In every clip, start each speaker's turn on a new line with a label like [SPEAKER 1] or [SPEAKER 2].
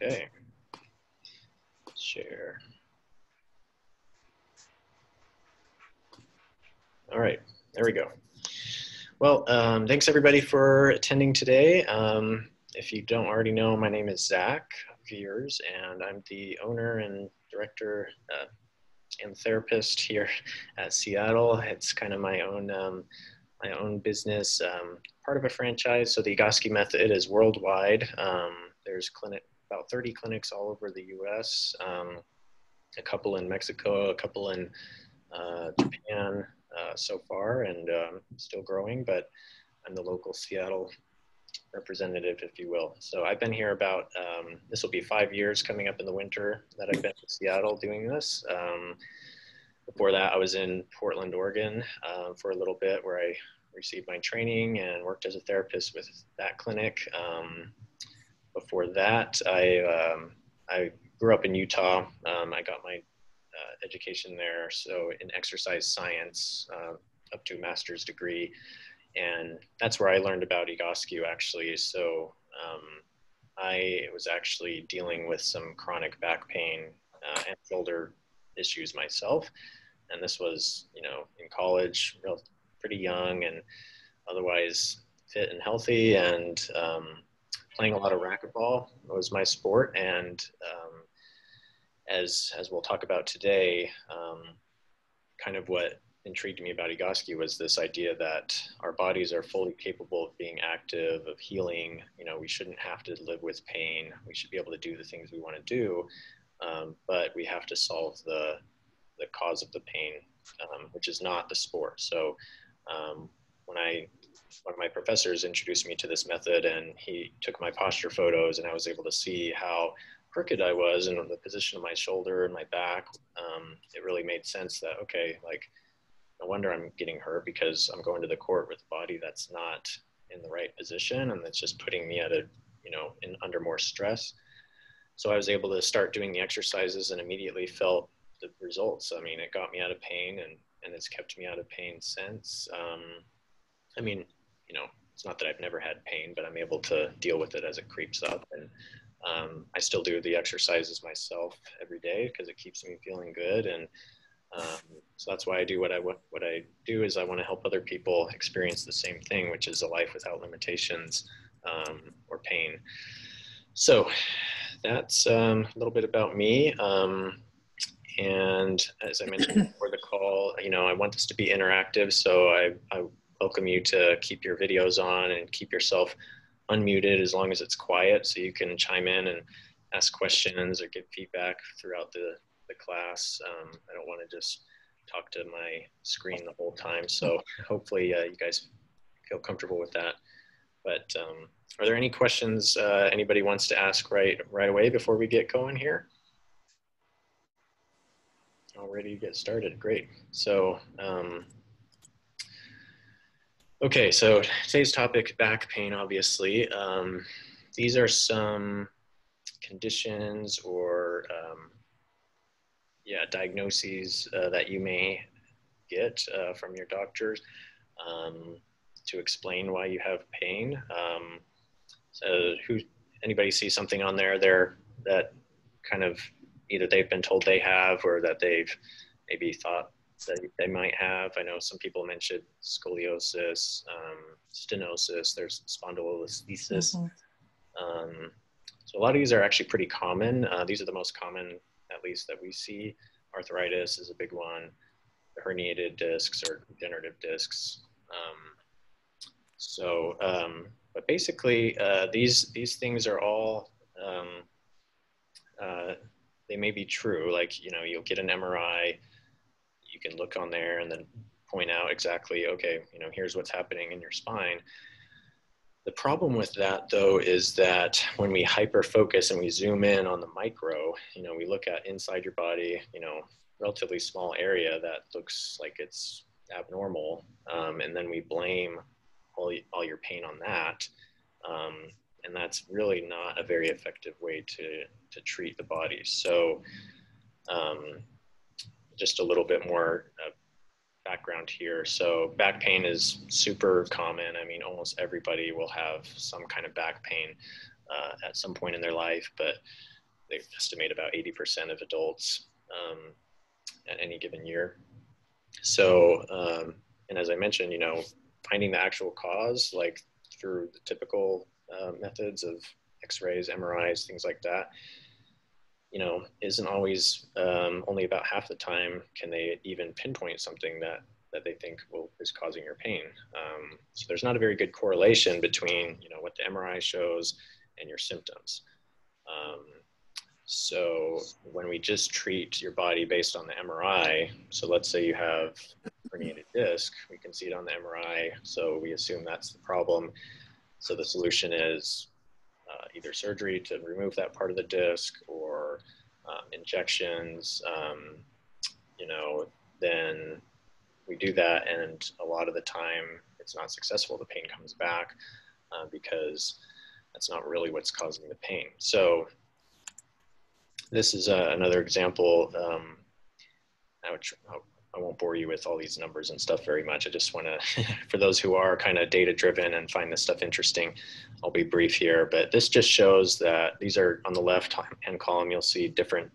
[SPEAKER 1] Okay, share. All right, there we go. Well, thanks everybody for attending today. If you don't already know, my name is Zach Viers, and I'm the owner and director and therapist here at Seattle. It's kind of my own business, part of a franchise. So the Egoscue Method is worldwide. There's about 30 clinics all over the U.S., a couple in Mexico, a couple in Japan so far, and still growing, but I'm the local Seattle representative, if you will. So I've been here about, this will be 5 years coming up in the winter that I've been to Seattle doing this. Before that, I was in Portland, Oregon for a little bit, where I received my training and worked as a therapist with that clinic. Before that, I grew up in Utah. I got my education there, so in exercise science, up to a master's degree. And that's where I learned about Egoscue, actually. So I was actually dealing with some chronic back pain and shoulder issues myself. And this was, in college, pretty young and otherwise fit and healthy, and playing a lot of racquetball was my sport. And as we'll talk about today, kind of what intrigued me about Egoscue was this idea that our bodies are fully capable of being active, of healing. We shouldn't have to live with pain. We should be able to do the things we want to do, but we have to solve the cause of the pain, which is not the sport. So when one of my professors introduced me to this method, and he took my posture photos, and I was able to see how crooked I was and the position of my shoulder and my back, it really made sense that, okay, like, no wonder I'm getting hurt, because I'm going to the court with a body that's not in the right position, and that's just putting me at under more stress. So I was able to start doing the exercises and immediately felt the results. I mean, it got me out of pain, and it's kept me out of pain since. It's not that I've never had pain, but I'm able to deal with it as it creeps up. And I still do the exercises myself every day because it keeps me feeling good. And so that's why I do what I do is I want to help other people experience the same thing, which is a life without limitations or pain. So that's a little bit about me. And as I mentioned before the call, I want this to be interactive. So I welcome you to keep your videos on and keep yourself unmuted as long as it's quiet, so you can chime in and ask questions or give feedback throughout the class. I don't want to just talk to my screen the whole time. So hopefully you guys feel comfortable with that. But are there any questions anybody wants to ask right away before we get going here? All ready to get started. Great. So, okay, so today's topic, back pain, obviously. These are some conditions or diagnoses that you may get from your doctors to explain why you have pain. So anybody see something on there that kind of either they've been told they have or that they've maybe thought that they might have? I know some people mentioned scoliosis, stenosis, there's spondylolisthesis. Mm-hmm. So a lot of these are actually pretty common. These are the most common, at least, that we see. Arthritis is a big one. The herniated discs or degenerative discs. But basically, these things are all, they may be true. Like, you'll get an MRI, you can look on there and then point out exactly, okay, here's what's happening in your spine. The problem with that, though, is that when we hyper focus and we zoom in on the micro, we look at inside your body, relatively small area that looks like it's abnormal, and then we blame all your pain on that, and that's really not a very effective way to treat the body. So just a little bit more background here. So back pain is super common. I mean, almost everybody will have some kind of back pain. at some point in their life, but they estimate about 80% of adults at any given year. So, and as I mentioned, finding the actual cause, like through the typical methods of X-rays, MRIs, things like that, isn't always, only about half the time can they even pinpoint something that they think is causing your pain. So there's not a very good correlation between, what the MRI shows and your symptoms. So when we just treat your body based on the MRI, so let's say you have herniated disc, we can see it on the MRI, so we assume that's the problem. So the solution is either surgery to remove that part of the disc or injections, then we do that, and a lot of the time it's not successful. The pain comes back because that's not really what's causing the pain. So this is another example. I won't bore you with all these numbers and stuff very much. I just want to, for those who are kind of data driven and find this stuff interesting, I'll be brief here. But this just shows that these are on the left hand column, you'll see different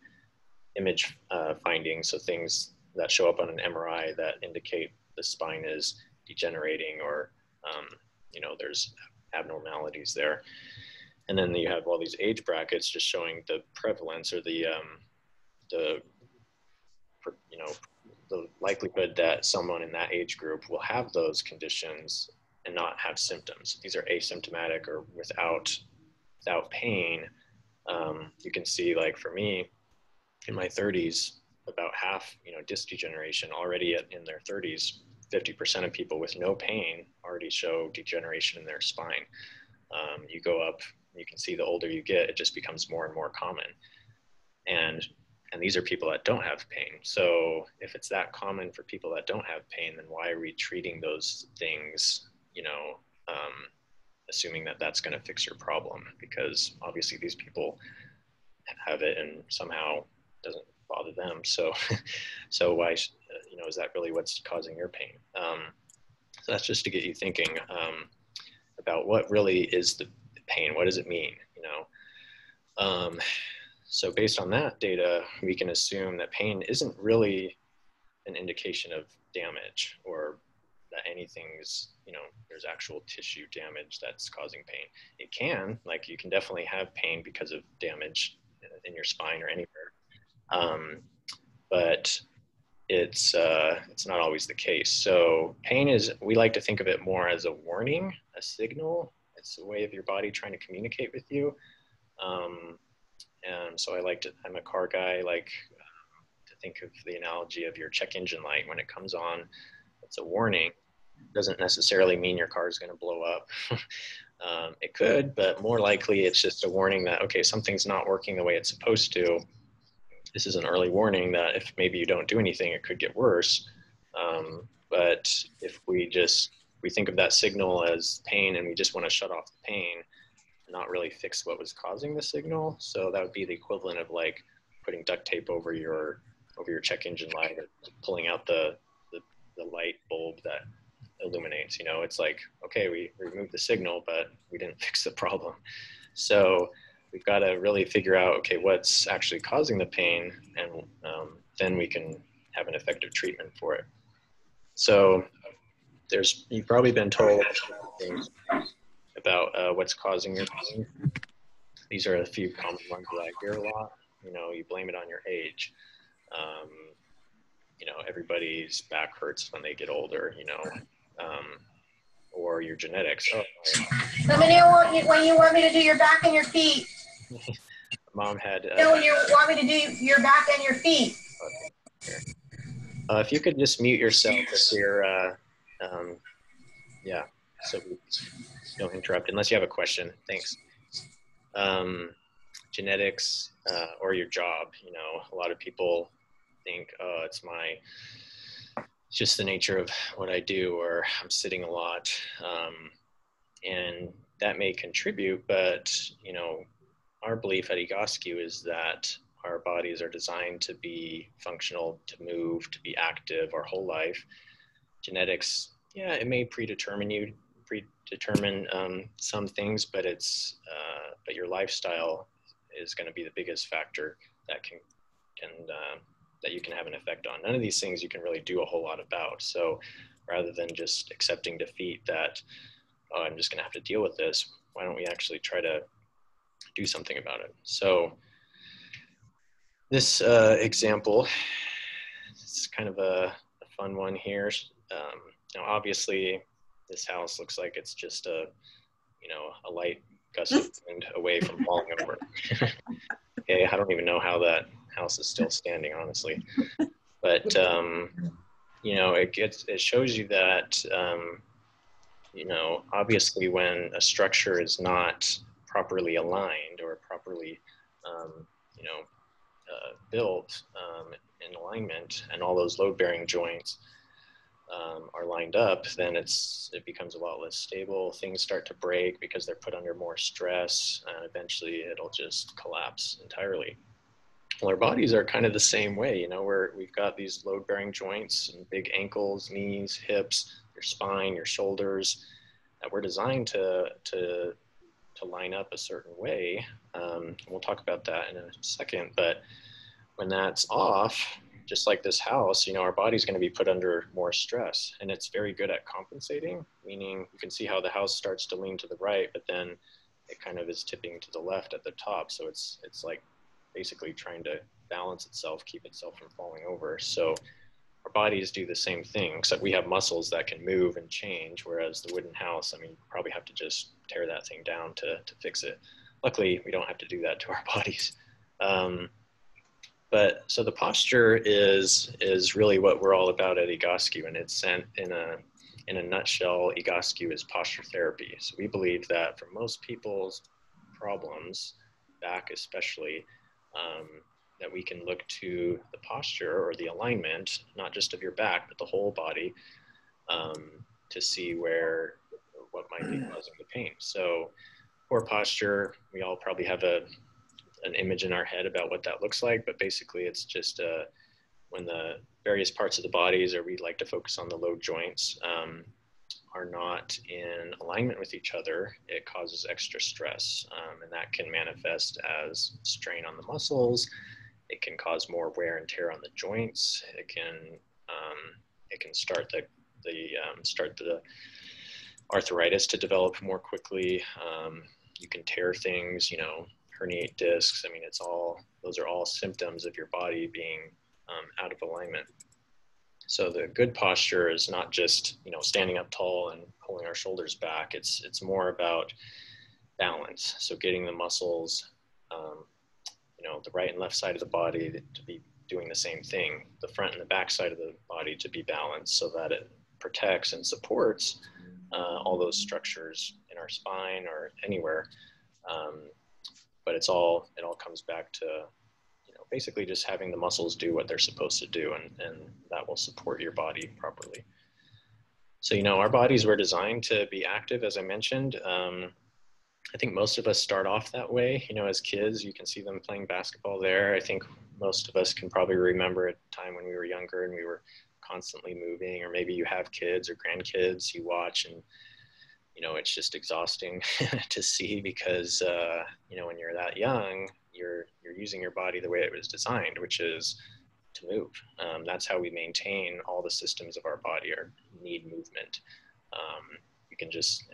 [SPEAKER 1] image findings. So things that show up on an MRI that indicate the spine is degenerating or, there's abnormalities there. And then you have all these age brackets just showing the prevalence or the likelihood that someone in that age group will have those conditions and not have symptoms. These are asymptomatic or without pain. You can see, like for me, in my 30s, about half, disc degeneration already in their 30s. 50% of people with no pain already show degeneration in their spine. You go up, you can see the older you get, it just becomes more and more common. And these are people that don't have pain. So if it's that common for people that don't have pain, then why are we treating those things, assuming that that's going to fix your problem? Because obviously these people have it and somehow it doesn't bother them. So why, is that really what's causing your pain? So that's just to get you thinking about what really is the pain. What does it mean? So based on that data, we can assume that pain isn't really an indication of damage or that anything's, there's actual tissue damage that's causing pain. It can, like you can definitely have pain because of damage in your spine or anywhere. But it's not always the case. So pain is, we like to think of it more as a warning, a signal. It's a way of your body trying to communicate with you. And so I'm a car guy, like to think of the analogy of your check engine light. When it comes on, it's a warning. It doesn't necessarily mean your car is going to blow up. It could, but more likely it's just a warning that, okay, something's not working the way it's supposed to. This is an early warning that if maybe you don't do anything, it could get worse. But if we think of that signal as pain and we just want to shut off the pain, not really fix what was causing the signal. So that would be the equivalent of like putting duct tape over your check engine light or pulling out the light bulb that illuminates. It's like, okay, we removed the signal, but we didn't fix the problem. So we've got to really figure out, okay, what's actually causing the pain, and then we can have an effective treatment for it. So you've probably been told things about what's causing your pain. These are a few common ones that I hear a lot. You blame it on your age. Everybody's back hurts when they get older, or your genetics. Oh,
[SPEAKER 2] Let me know when you want me to do your back and your feet.
[SPEAKER 1] Mom had.
[SPEAKER 2] When you want me to do your back and your feet.
[SPEAKER 1] Okay. If you could just mute yourself if you're, yeah, so we don't interrupt unless you have a question. Thanks. Genetics or your job. A lot of people think, oh, it's just the nature of what I do, or I'm sitting a lot, and that may contribute. But our belief at Egoscue is that our bodies are designed to be functional, to move, to be active our whole life. Genetics, yeah, it may predetermine you predetermine some things, but but your lifestyle is going to be the biggest factor that that you can have an effect on. None of these things you can really do a whole lot about. So rather than just accepting defeat that, oh, I'm just going to have to deal with this, why don't we actually try to do something about it? So this example, it's kind of a fun one here. Now, obviously, this house looks like it's just a light gust of wind away from falling over. Okay, I don't even know how that house is still standing, honestly. But it shows you that obviously when a structure is not properly aligned or properly built in alignment, and all those load-bearing joints are lined up, then it becomes a lot less stable. Things start to break because they're put under more stress, and eventually it'll just collapse entirely. Well, our bodies are kind of the same way, we've got these load-bearing joints and big ankles, knees, hips, your spine, your shoulders, that we're designed to line up a certain way. We'll talk about that in a second, but when that's off, just like this house, our body's going to be put under more stress, and it's very good at compensating, meaning you can see how the house starts to lean to the right, but then it kind of is tipping to the left at the top. So it's like basically trying to balance itself, keep itself from falling over. So our bodies do the same thing, except we have muscles that can move and change, whereas the wooden house, you probably have to just tear that thing down to fix it. Luckily, we don't have to do that to our bodies. But so the posture is really what we're all about at Egoscue, and it's in a nutshell. Egoscue is posture therapy. So we believe that for most people's problems, back especially, that we can look to the posture or the alignment, not just of your back, but the whole body, to see what might be causing the pain. So poor posture, we all probably have an image in our head about what that looks like, but basically it's just when the various parts of the bodies, or we like to focus on the load joints, are not in alignment with each other, it causes extra stress, and that can manifest as strain on the muscles. It can cause more wear and tear on the joints. It can start the arthritis to develop more quickly. You can tear things, herniate discs. Those are all symptoms of your body being out of alignment. So the good posture is not just, standing up tall and pulling our shoulders back. It's more about balance. So getting the muscles, the right and left side of the body to be doing the same thing, the front and the back side of the body to be balanced, so that it protects and supports all those structures in our spine or anywhere. But it all comes back to, basically just having the muscles do what they're supposed to do, and that will support your body properly. So, our bodies were designed to be active, as I mentioned. I think most of us start off that way. As kids, you can see them playing basketball there. I think most of us can probably remember a time when we were younger and we were constantly moving, or maybe you have kids or grandkids, you watch, and it's just exhausting to see, because when you're that young, you're using your body the way it was designed, which is to move. That's how we maintain all the systems of our body, or need movement. You can just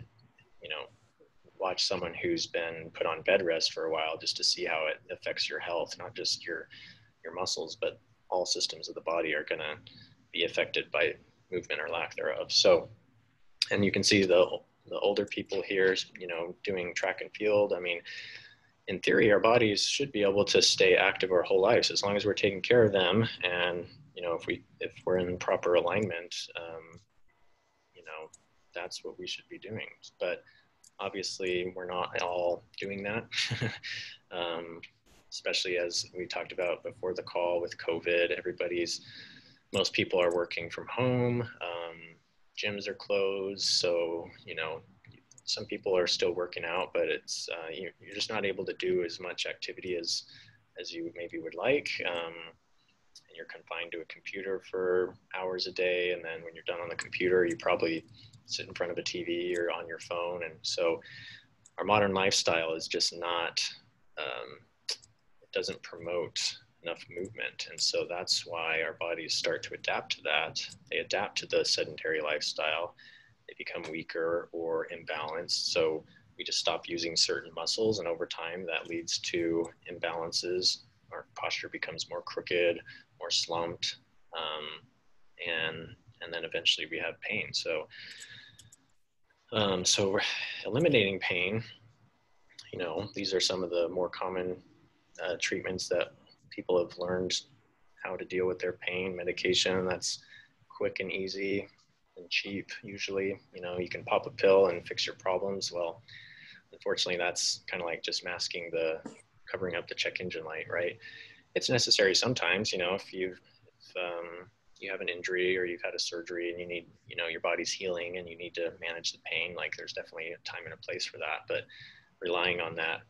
[SPEAKER 1] watch someone who's been put on bed rest for a while, just to see how it affects your health, not just your muscles, but all systems of the body are going to be affected by movement or lack thereof. So, and you can see the older people here, doing track and field. In theory, our bodies should be able to stay active our whole lives, as long as we're taking care of them. And, if we're in proper alignment, that's what we should be doing. But obviously we're not all doing that. Especially as we talked about before the call with COVID, most people are working from home. Gyms are closed. So, some people are still working out, but it's, you're just not able to do as much activity as you maybe would like. and you're confined to a computer for hours a day. And then when you're done on the computer, you probably sit in front of a TV or on your phone. And so our modern lifestyle is just not, it doesn't promote enough movement. And so that's why our bodies start to adapt to that. They adapt to the sedentary lifestyle. They become weaker or imbalanced. So we just stop using certain muscles, and over time that leads to imbalances. Our posture becomes more crooked, more slumped, and then eventually we have pain. So we're eliminating pain. You know, these are some of the more common treatments that people have learned how to deal with their pain. Medication that's quick and easy and cheap. Usually, you know, you can pop a pill and fix your problems. Well, unfortunately, that's kind of like just masking covering up the check engine light, right? It's necessary sometimes, you know, if you have an injury or you've had a surgery and you need, you know, your body's healing and you need to manage the pain, like there's definitely a time and a place for that. But relying on that,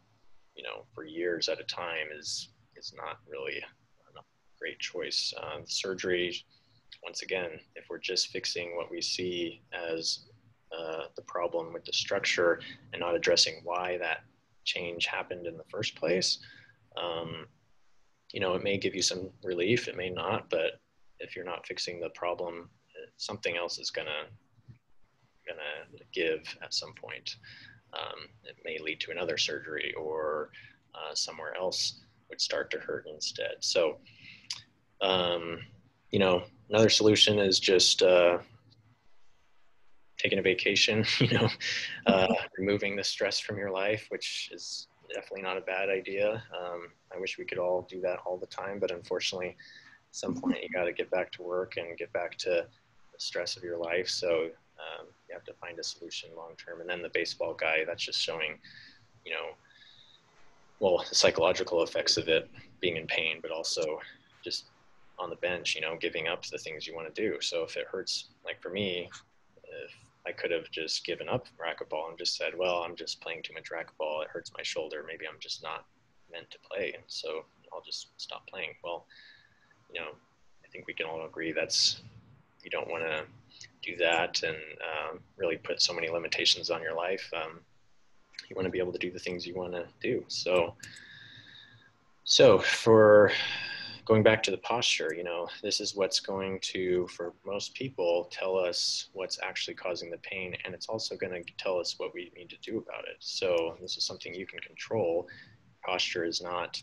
[SPEAKER 1] you know, for years at a time is not really a great choice. Surgery, once again, if we're just fixing what we see as the problem with the structure and not addressing why that change happened in the first place, you know, it may give you some relief, it may not, but if you're not fixing the problem, something else is gonna give at some point. It may lead to another surgery, or somewhere else would start to hurt instead. So, you know, another solution is just taking a vacation, you know, removing the stress from your life, which is definitely not a bad idea. I wish we could all do that all the time, but unfortunately, at some point you got to get back to work and get back to the stress of your life. So you have to find a solution long term. And then the baseball guy, that's just showing, you know, well, the psychological effects of it, being in pain, but also just on the bench, you know, giving up the things you want to do. So if it hurts, like for me, if I could have just given up racquetball and just said, well, I'm just playing too much racquetball, it hurts my shoulder, maybe I'm just not meant to play, and so I'll just stop playing. Well, you know, I think we can all agree that's, you don't want to do that and really put so many limitations on your life. You want to be able to do the things you want to do. So for going back to the posture, you know, this is what's going to, for most people, tell us what's actually causing the pain, and it's also going to tell us what we need to do about it. So this is something you can control. Posture is not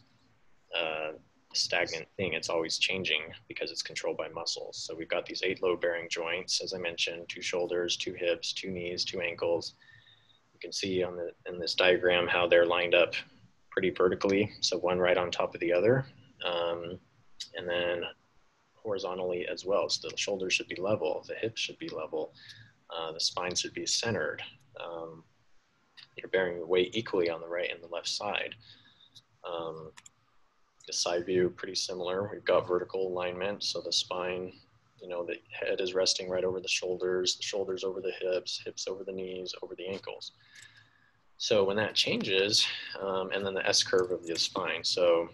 [SPEAKER 1] a stagnant thing. It's always changing because it's controlled by muscles. So we've got these 8 load-bearing joints, as I mentioned, 2 shoulders, 2 hips, 2 knees, 2 ankles. You can see in this diagram how they're lined up pretty vertically, so one right on top of the other, and then horizontally as well. So the shoulders should be level, the hips should be level, the spine should be centered. You're bearing the weight equally on the right and the left side. The side view, pretty similar. We've got vertical alignment, so the spine, you know, the head is resting right over the shoulders over the hips, hips over the knees, over the ankles. So when that changes, and then the S curve of the spine. So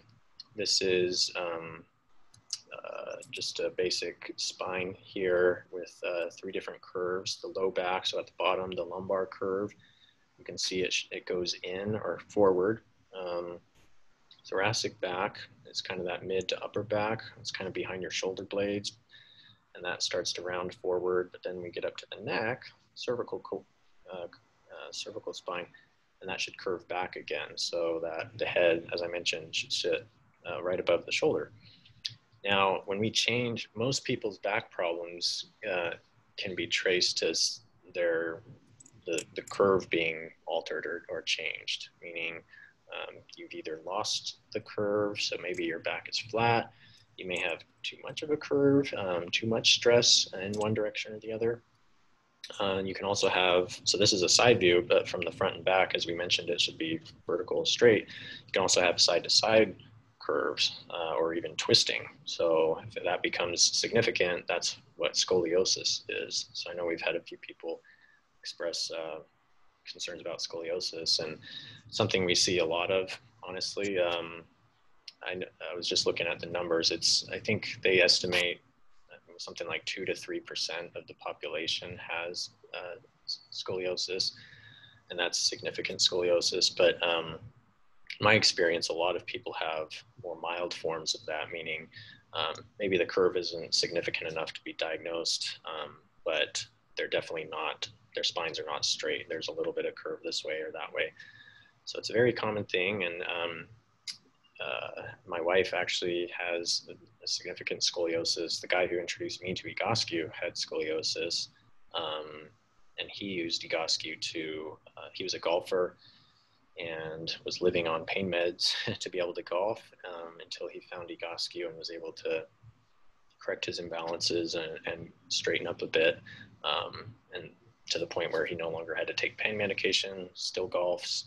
[SPEAKER 1] this is just a basic spine here with 3 different curves. The low back, so at the bottom, the lumbar curve. You can see it goes in or forward. Thoracic back is kind of that mid to upper back. It's kind of behind your shoulder blades, and that starts to round forward. But then we get up to the neck, cervical spine, and that should curve back again, so that the head, as I mentioned, should sit right above the shoulder. Now, when we change, most people's back problems can be traced to the curve being altered or changed, meaning you've either lost the curve, so maybe your back is flat, you may have too much of a curve, too much stress in one direction or the other. And you can also have, so this is a side view, but from the front and back, as we mentioned, it should be vertical and straight. You can also have side-to-side curves or even twisting. So if that becomes significant, that's what scoliosis is. So I know we've had a few people express concerns about scoliosis, and something we see a lot of, honestly. I was just looking at the numbers. I think they estimate something like 2 to 3% of the population has scoliosis, and that's significant scoliosis. But my experience, a lot of people have more mild forms of that, meaning maybe the curve isn't significant enough to be diagnosed, but they're definitely not, their spines are not straight. There's a little bit of curve this way or that way. So it's a very common thing. And my wife actually has a significant scoliosis. The guy who introduced me to Egoscue had scoliosis, and he used Egoscue to, he was a golfer and was living on pain meds to be able to golf until he found Egoscue and was able to correct his imbalances and straighten up a bit, and to the point where he no longer had to take pain medication, still golfs,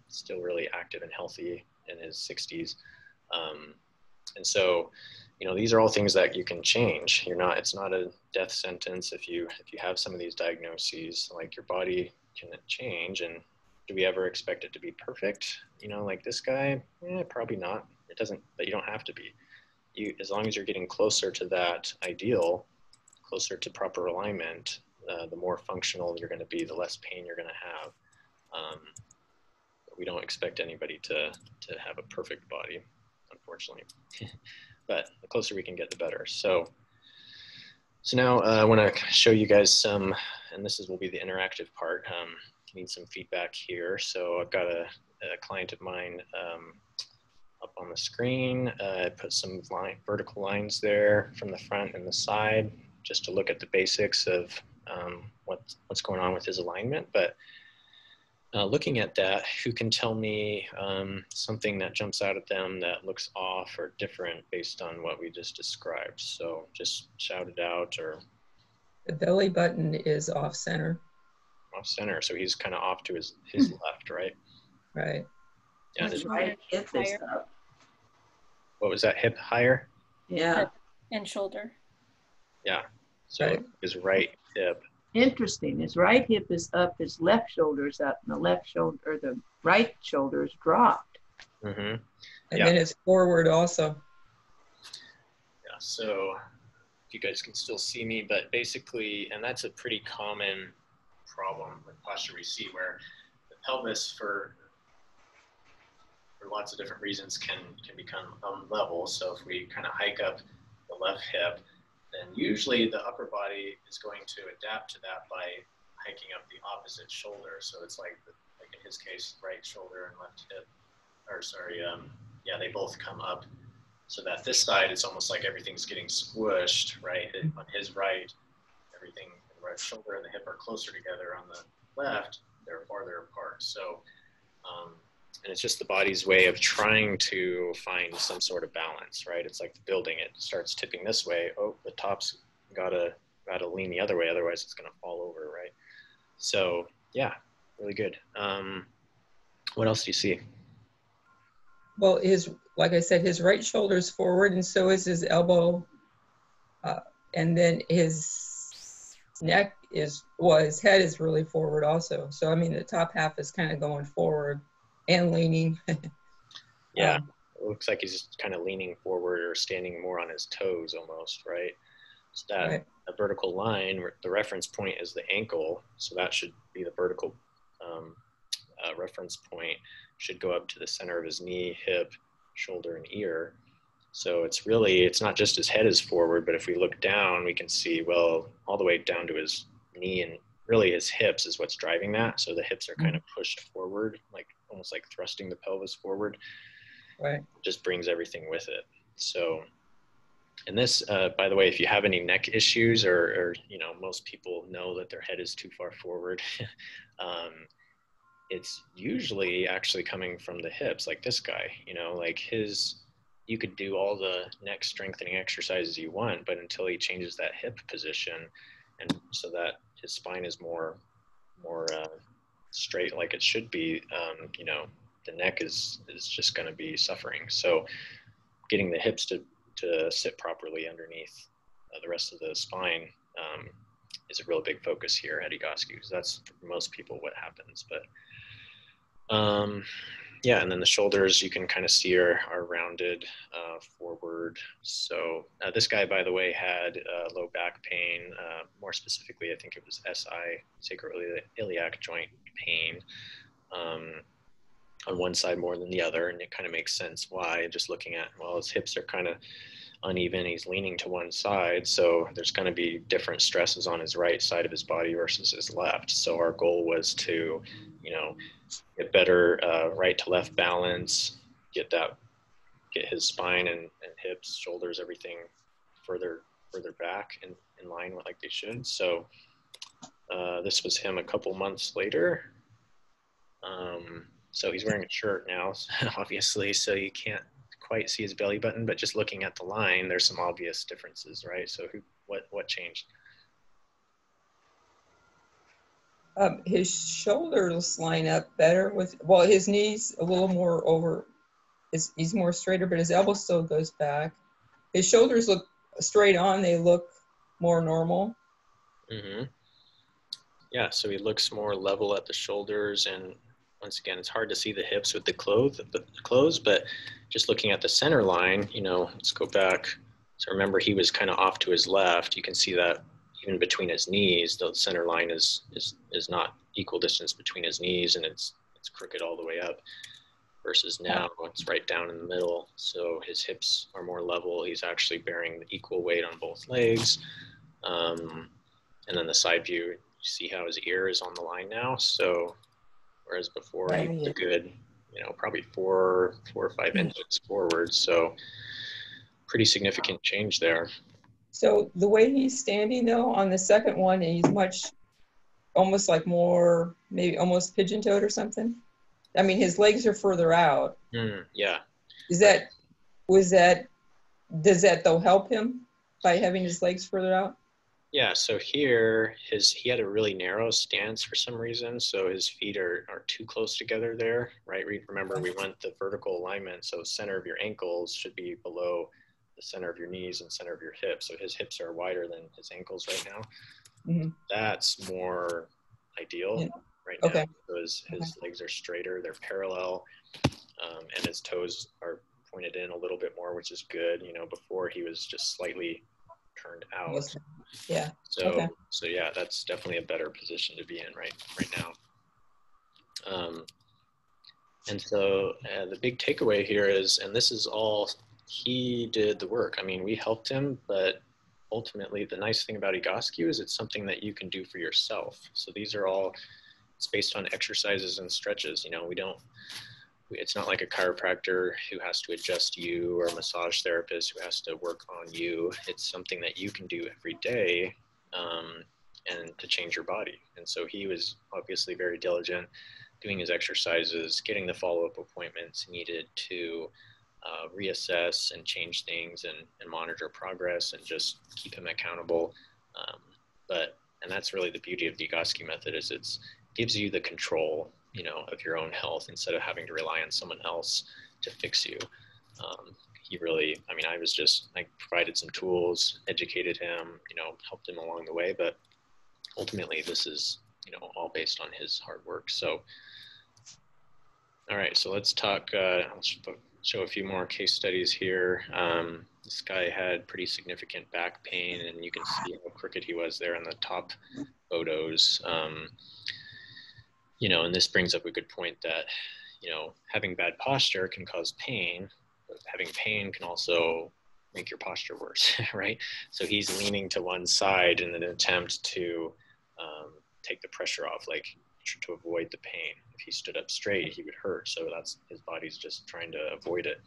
[SPEAKER 1] still really active and healthy in his 60s. And so, you know, these are all things that you can change. It's not a death sentence if you have some of these diagnoses. Like, your body can change. And do we ever expect it to be perfect? You know, like this guy, probably not. It doesn't, but you don't have to be. As long as you're getting closer to that ideal, closer to proper alignment, the more functional you're going to be, the less pain you're going to have. We don't expect anybody to have a perfect body, unfortunately. But the closer we can get, the better. So now I want to show you guys some, and will be the interactive part. Need some feedback here. So I've got a client of mine up on the screen. I put some vertical lines there from the front and the side, just to look at the basics of what's going on with his alignment. But looking at that, who can tell me something that jumps out at them that looks off or different based on what we just described? So just shout it out. Or
[SPEAKER 3] the belly button is off center.
[SPEAKER 1] Off center, so he's kind of off to his left, right?
[SPEAKER 3] Right.
[SPEAKER 1] Yeah,
[SPEAKER 4] his right hip is up.
[SPEAKER 1] What was that? Hip higher?
[SPEAKER 4] Yeah.
[SPEAKER 5] Hip and shoulder.
[SPEAKER 1] Yeah. So
[SPEAKER 3] right.
[SPEAKER 1] His right hip.
[SPEAKER 4] Interesting. His right hip is up, his left shoulder is up, and the left shoulder, or the right shoulder, is dropped.
[SPEAKER 1] Mm-hmm.
[SPEAKER 3] And then it's forward also.
[SPEAKER 1] Yeah. So if you guys can still see me, but basically, and that's a pretty common problem with posture we see, where the pelvis, for lots of different reasons, can become unlevel. So if we kind of hike up the left hip, then usually the upper body is going to adapt to that by hiking up the opposite shoulder. So it's like in his case, right shoulder and left hip, yeah, they both come up, so that this side is almost like everything's getting squished, right? On his right, everything, the right shoulder and the hip are closer together. On the left, they're farther apart. So, and it's just the body's way of trying to find some sort of balance, right? It's like the building, it starts tipping this way. Oh, the top's gotta lean the other way, otherwise it's gonna fall over, right? So yeah, really good. What else do you see?
[SPEAKER 3] Well, like I said, his right shoulder is forward, and so is his elbow. And then his neck his head is really forward also. So, I mean, the top half is kind of going forward and leaning.
[SPEAKER 1] Yeah, it looks like he's just kind of leaning forward or standing more on his toes almost, right? So that
[SPEAKER 3] right.
[SPEAKER 1] A vertical line, the reference point is the ankle. So that should be the vertical reference point, should go up to the center of his knee, hip, shoulder, and ear. So it's not just his head is forward, but if we look down, we can see, well, all the way down to his knee, and really his hips is what's driving that. So the hips are kind of pushed forward, like almost like thrusting the pelvis forward.
[SPEAKER 3] Right.
[SPEAKER 1] It just brings everything with it. So, and this, by the way, if you have any neck issues, or most people know that their head is too far forward, it's usually actually coming from the hips, like this guy, you could do all the neck strengthening exercises you want, but until he changes that hip position, and so that his spine is more straight like it should be, the neck is just going to be suffering. So getting the hips to sit properly underneath the rest of the spine is a real big focus here at Egoscue, because that's for most people what happens. But Yeah, and then the shoulders you can kind of see are rounded forward. So this guy, by the way, had low back pain. More specifically, I think it was SI, sacroiliac joint pain, on one side more than the other, and it kind of makes sense why. Just looking at, well, his hips are kind of uneven. He's leaning to one side, so there's going to be different stresses on his right side of his body versus his left. So our goal was to, get better right to left balance, get his spine and hips, shoulders, everything further back in line like they should. So this was him a couple months later. So he's wearing a shirt now, obviously, so you can't quite see his belly button, but just looking at the line, there's some obvious differences, right? So what changed?
[SPEAKER 3] His shoulders line up better with, well, his knees a little more over, he's more straighter, but his elbow still goes back. His shoulders look straight on, they look more normal.
[SPEAKER 1] Mm-hmm. Yeah, so he looks more level at the shoulders, and once again, it's hard to see the hips with the clothes, but just looking at the center line, let's go back. So remember, he was kind of off to his left. You can see that even between his knees, the center line is not equal distance between his knees, and it's crooked all the way up. Versus now, it's right down in the middle. So his hips are more level. He's actually bearing the equal weight on both legs. And then the side view, you see how his ear is on the line now. So whereas before he was a good, probably 4 or 5 inches forward. So pretty significant change there.
[SPEAKER 3] So the way he's standing though on the second one, he's almost like more, maybe almost pigeon-toed or something. I mean, his legs are further out.
[SPEAKER 1] Yeah.
[SPEAKER 3] Does that though help him by having his legs further out?
[SPEAKER 1] Yeah, so here he had a really narrow stance for some reason, so his feet are too close together there, right? Remember, we went the vertical alignment, so center of your ankles should be below the center of your knees and center of your hips. So his hips are wider than his ankles right now. Mm-hmm. That's more ideal right now. Okay. So his legs are straighter, they're parallel, and his toes are pointed in a little bit more, which is good. Before he was just slightly turned out.
[SPEAKER 3] Yeah.
[SPEAKER 1] So yeah, that's definitely a better position to be in right now. And so the big takeaway here is, and this is all, he did the work. I mean, we helped him, but ultimately the nice thing about Egoscue is it's something that you can do for yourself. So these are all, it's based on exercises and stretches. It's not like a chiropractor who has to adjust you or a massage therapist who has to work on you. It's something that you can do every day and to change your body. And so he was obviously very diligent doing his exercises, getting the follow-up appointments needed to reassess and change things and monitor progress and just keep him accountable. And that's really the beauty of the Egoscue method, is it gives you the control of your own health instead of having to rely on someone else to fix you. I provided some tools, educated him, helped him along the way, but ultimately this is, all based on his hard work. So, all right, so let's talk, I'll show a few more case studies here. This guy had pretty significant back pain, and you can see how crooked he was there in the top photos. And this brings up a good point that, having bad posture can cause pain, but having pain can also make your posture worse, right? So he's leaning to one side in an attempt to take the pressure off, like to avoid the pain. If he stood up straight, he would hurt. So that's, his body's just trying to avoid it.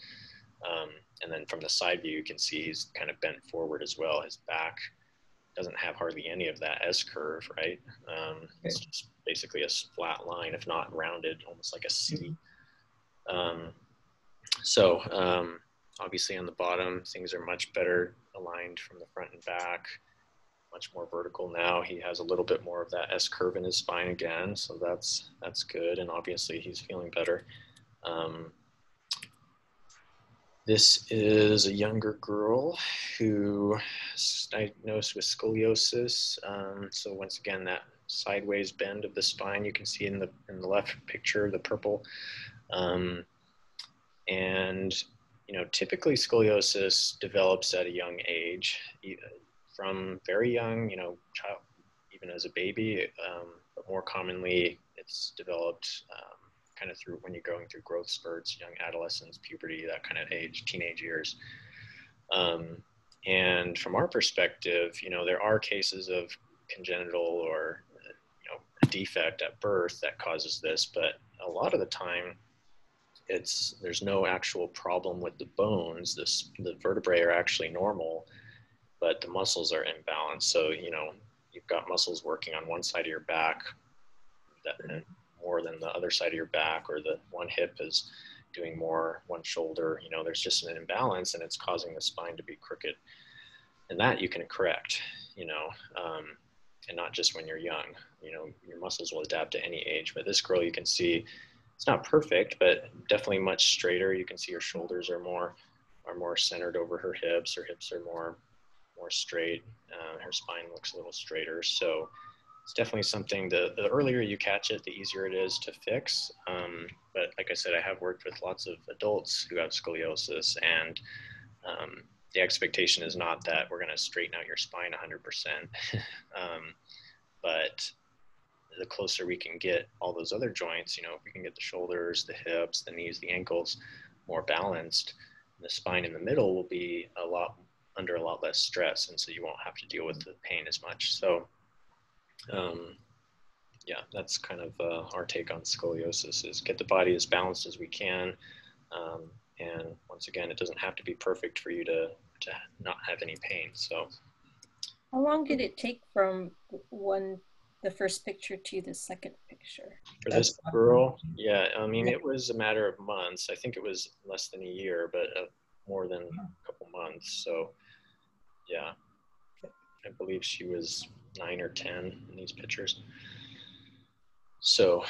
[SPEAKER 1] And then from the side view, you can see he's kind of bent forward as well. His back doesn't have hardly any of that S curve, right? It's just basically a flat line, if not rounded, almost like a C. Obviously on the bottom, things are much better aligned from the front and back, much more vertical now. He has a little bit more of that S curve in his spine again, so that's good, and obviously he's feeling better. This is a younger girl who is diagnosed with scoliosis. So once again, that sideways bend of the spine you can see in the left picture, the purple. And, typically scoliosis develops at a young age, from very young, child, even as a baby, but more commonly it's developed kind of through when you're going through growth spurts, young adolescence, puberty, that kind of age, teenage years. And from our perspective, there are cases of congenital or a defect at birth that causes this, but a lot of the time there's no actual problem with the bones. The vertebrae are actually normal, but the muscles are imbalanced. So, you've got muscles working on one side of your back that more than the other side of your back, or the one hip is doing more, one shoulder, there's just an imbalance, and it's causing the spine to be crooked. And that you can correct, and not just when you're young. Your muscles will adapt to any age. But this girl, you can see it's not perfect, but definitely much straighter. You can see her shoulders are more centered over her hips. Her hips are more straight. Her spine looks a little straighter. So it's definitely something, the earlier you catch it, the easier it is to fix. But like I said, I have worked with lots of adults who have scoliosis, and the expectation is not that we're going to straighten out your spine 100%. But the closer we can get all those other joints, if we can get the shoulders, the hips, the knees, the ankles more balanced, the spine in the middle will be under a lot less stress, and so you won't have to deal with the pain as much. So yeah, that's kind of our take on scoliosis, is get the body as balanced as we can. And once again, it doesn't have to be perfect for you to not have any pain. So
[SPEAKER 5] how long did it take from the first picture to the second picture?
[SPEAKER 1] For this girl, yeah, I mean, it was a matter of months. I think it was less than a year, but more than a couple months. So yeah, I believe she was 9 or 10 in these pictures. So,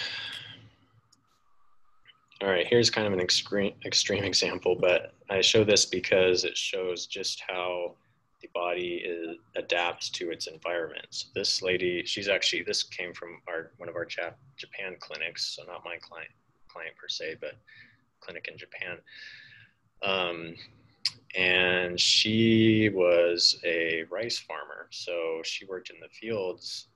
[SPEAKER 1] all right, here's kind of an extreme example, but I show this because it shows just how the body adapts to its environment. So this lady, this came from one of our Japan clinics, so not my client per se, but clinic in Japan. And she was a rice farmer, so she worked in the fields,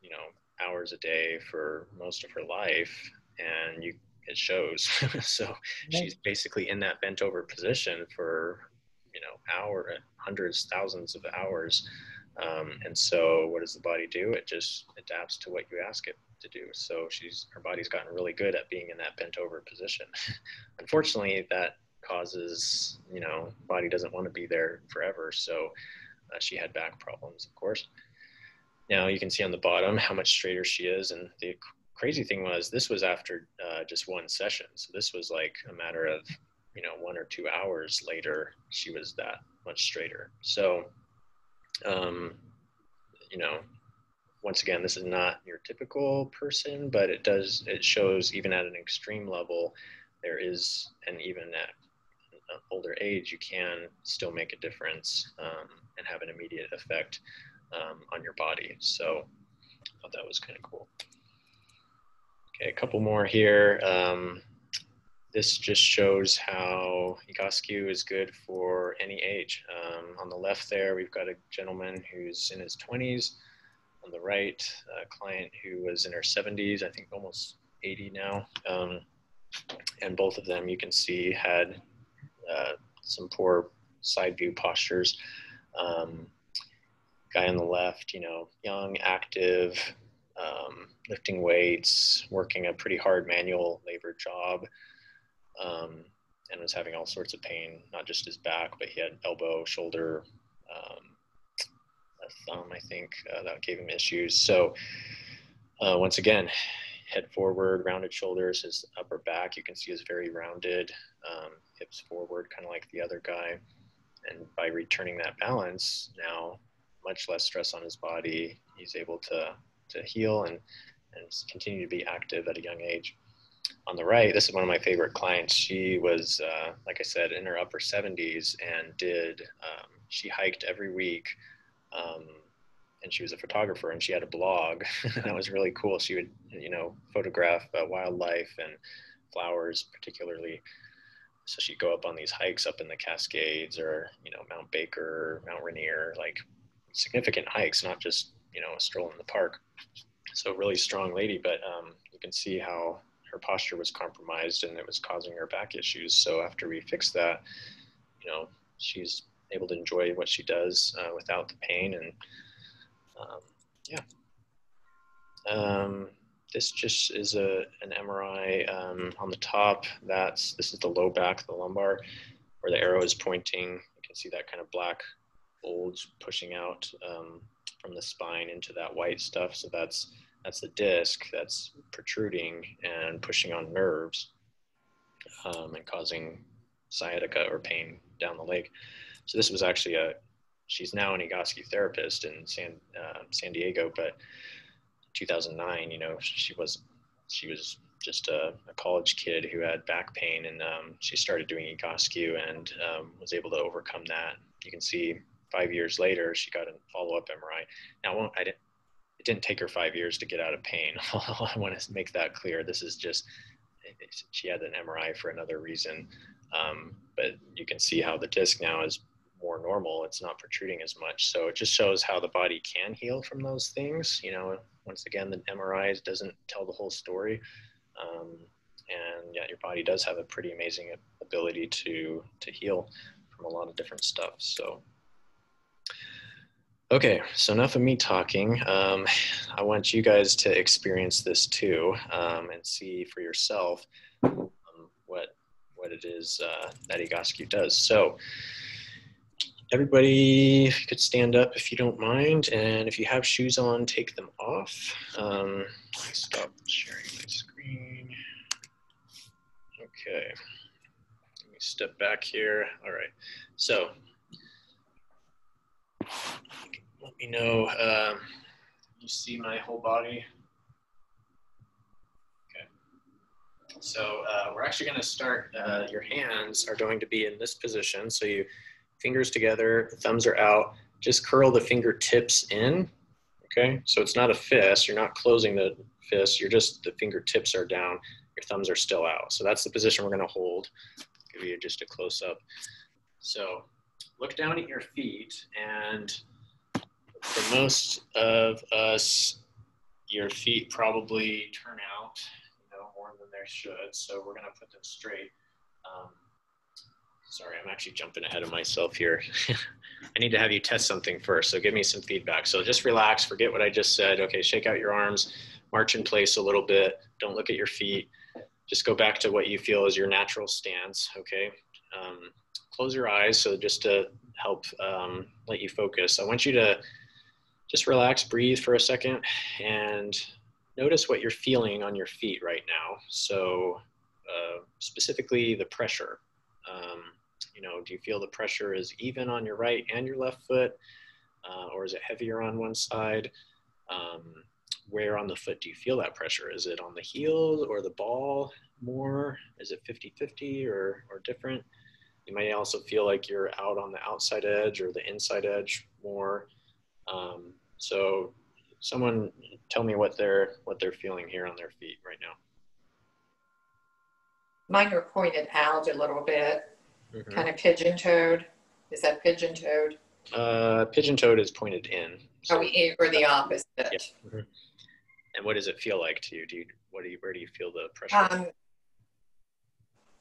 [SPEAKER 1] hours a day for most of her life, and it shows. So she's basically in that bent over position for hundreds, thousands of hours. And so what does the body do? It just adapts to what you ask it to do. So her body's gotten really good at being in that bent over position. Unfortunately, that causes, body doesn't want to be there forever. So she had back problems, of course. Now you can see on the bottom how much straighter she is. And the crazy thing was, this was after just one session. So this was like a matter of, 1 or 2 hours later, she was that much straighter. So, once again, this is not your typical person, but it shows even at an extreme level, there is, and even at an older age, you can still make a difference and have an immediate effect on your body. So I thought that was kind of cool. Okay, a couple more here. This just shows how Egoscue is good for any age. On the left there, we've got a gentleman who's in his 20s. On the right, a client who was in her 70s, I think almost 80 now. And both of them, you can see, had some poor side view postures. Guy on the left, young, active, lifting weights, working a pretty hard manual labor job, and was having all sorts of pain, not just his back, but he had elbow, shoulder, a thumb, I think, that gave him issues. So once again, head forward, rounded shoulders. His upper back, you can see, is very rounded, hips forward, kind of like the other guy. And by returning that balance, now much less stress on his body, he's able to heal and continue to be active at a young age. On the right, this is one of my favorite clients. She was, like I said, in her upper 70s, and she hiked every week, and she was a photographer, and she had a blog. That was really cool. She would, photograph wildlife and flowers particularly. So she'd go up on these hikes up in the Cascades or, you know, Mount Baker, Mount Rainier, like significant hikes, not just, you know, a stroll in the park. So really strong lady, but you can see how her posture was compromised and it was causing her back issues. So after we fixed that, you know, she's able to enjoy what she does without the pain. And yeah. This just is an MRI on the top. This is the low back, the lumbar, where the arrow is pointing. You can see that kind of black bulge pushing out from the spine into that white stuff. So that's the disc that's protruding and pushing on nerves and causing sciatica or pain down the leg. So this was actually she's now an Egoscue therapist in San Diego, but 2009, you know, she was just a college kid who had back pain, and she started doing Egoscue and was able to overcome that. You can see 5 years later, she got a follow-up MRI. Now, it didn't take her 5 years to get out of pain. I want to make that clear. This is just, she had an MRI for another reason. But you can see how the disc now is more normal. It's not protruding as much. So it just shows how the body can heal from those things. You know, once again, the MRI doesn't tell the whole story. And yeah, your body does have a pretty amazing ability to heal from a lot of different stuff. So, okay, so enough of me talking. I want you guys to experience this too and see for yourself what it is that Egoscue does. So everybody, if you could stand up if you don't mind, and if you have shoes on, take them off. Let me stop sharing my screen. Okay, let me step back here. All right, so let me know, you see my whole body? Okay, so we're actually gonna start, your hands are going to be in this position. So you, fingers together, thumbs are out, just curl the fingertips in, okay? So it's not a fist, you're not closing the fist, you're just, the fingertips are down, your thumbs are still out. So that's the position we're gonna hold. Give you just a close up. So look down at your feet, and for most of us, your feet probably turn out, you know, more than they should. So we're gonna put them straight. Sorry, I'm actually jumping ahead of myself here. I need to have you test something first, so give me some feedback. So just relax, forget what I just said. Okay, shake out your arms, march in place a little bit. Don't look at your feet. Just go back to what you feel is your natural stance, okay? Close your eyes, so just to help let you focus. I want you to just relax, breathe for a second, and notice what you're feeling on your feet right now. So specifically the pressure. You know, do you feel the pressure is even on your right and your left foot, or is it heavier on one side? Where on the foot do you feel that pressure? Is it on the heel or the ball more? Is it 50-50 or different? You might also feel like you're out on the outside edge or the inside edge more. So someone tell me what they're feeling here on their feet right now.
[SPEAKER 6] Mine are pointed out a little bit.
[SPEAKER 1] Mm-hmm.
[SPEAKER 6] Kind of pigeon-toed. Is that pigeon-toed?
[SPEAKER 1] Pigeon-toed is pointed in. So,
[SPEAKER 6] or the opposite.
[SPEAKER 1] Yeah. Mm-hmm. And what does it feel like to you? Where do you feel the pressure?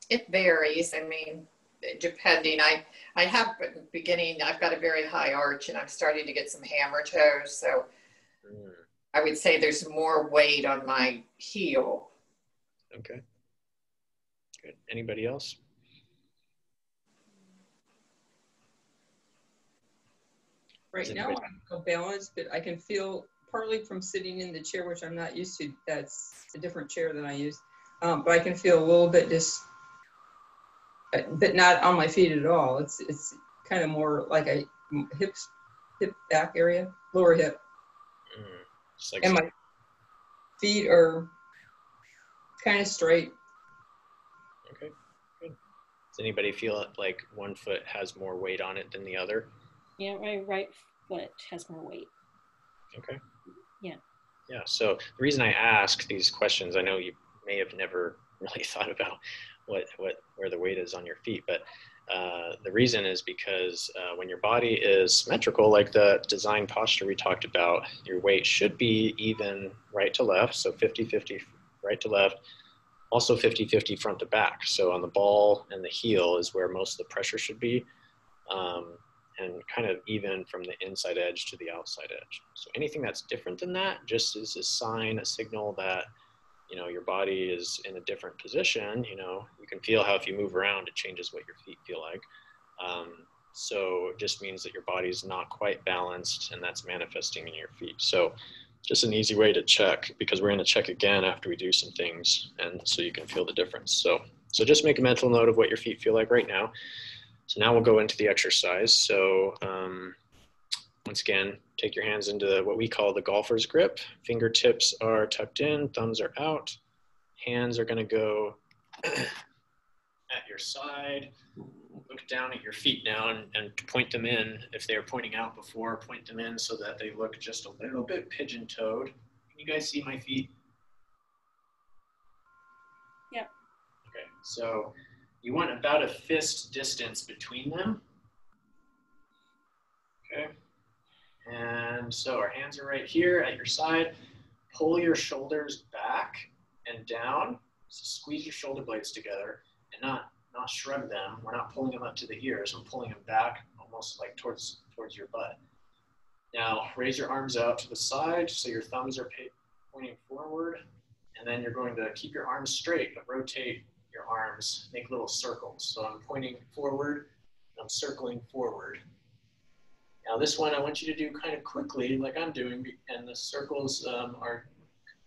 [SPEAKER 6] It varies. I mean, depending. I have beginning. I've got a very high arch, and I'm starting to get some hammer toes. So I would say there's more weight on my heel.
[SPEAKER 1] Okay. Good. Anybody else?
[SPEAKER 3] Right now I feel balanced, but I can feel partly from sitting in the chair, which I'm not used to. That's a different chair than I use. But I can feel a little bit but not on my feet at all. It's kind of more like a hip back area, lower hip.
[SPEAKER 1] Like
[SPEAKER 3] and my feet are kind of straight.
[SPEAKER 1] Okay, good. Does anybody feel like one foot has more weight on it than the other?
[SPEAKER 5] Yeah, my right foot has more weight.
[SPEAKER 1] Okay.
[SPEAKER 5] Yeah.
[SPEAKER 1] Yeah, so the reason I ask these questions, I know you may have never really thought about where the weight is on your feet. But the reason is because when your body is symmetrical, like the design posture we talked about, your weight should be even right to left, so 50-50 right to left, also 50-50 front to back. So on the ball and the heel is where most of the pressure should be, and kind of even from the inside edge to the outside edge. So anything that's different than that just is a sign, a signal that, you know, your body is in a different position. You know, you can feel how if you move around, it changes what your feet feel like. So it just means that your body is not quite balanced, and that's manifesting in your feet. So just an easy way to check, because we're going to check again after we do some things, and so you can feel the difference. So just make a mental note of what your feet feel like right now. So now we'll go into the exercise. So once again, take your hands into what we call the golfer's grip. Fingertips are tucked in, thumbs are out. Hands are going to go at your side. Look down at your feet now and point them in. If they were pointing out before, point them in so that they look just a little bit pigeon-toed. Can you guys see my feet?
[SPEAKER 5] Yeah.
[SPEAKER 1] Okay, so you want about a fist distance between them. Okay. And so our hands are right here at your side. Pull your shoulders back and down. So squeeze your shoulder blades together and not shrug them. We're not pulling them up to the ears. We're pulling them back almost like towards your butt. Now raise your arms out to the side so your thumbs are pointing forward. And then you're going to keep your arms straight, but rotate your arms, make little circles. So I'm pointing forward, I'm circling forward. Now this one I want you to do kind of quickly, like I'm doing, and the circles are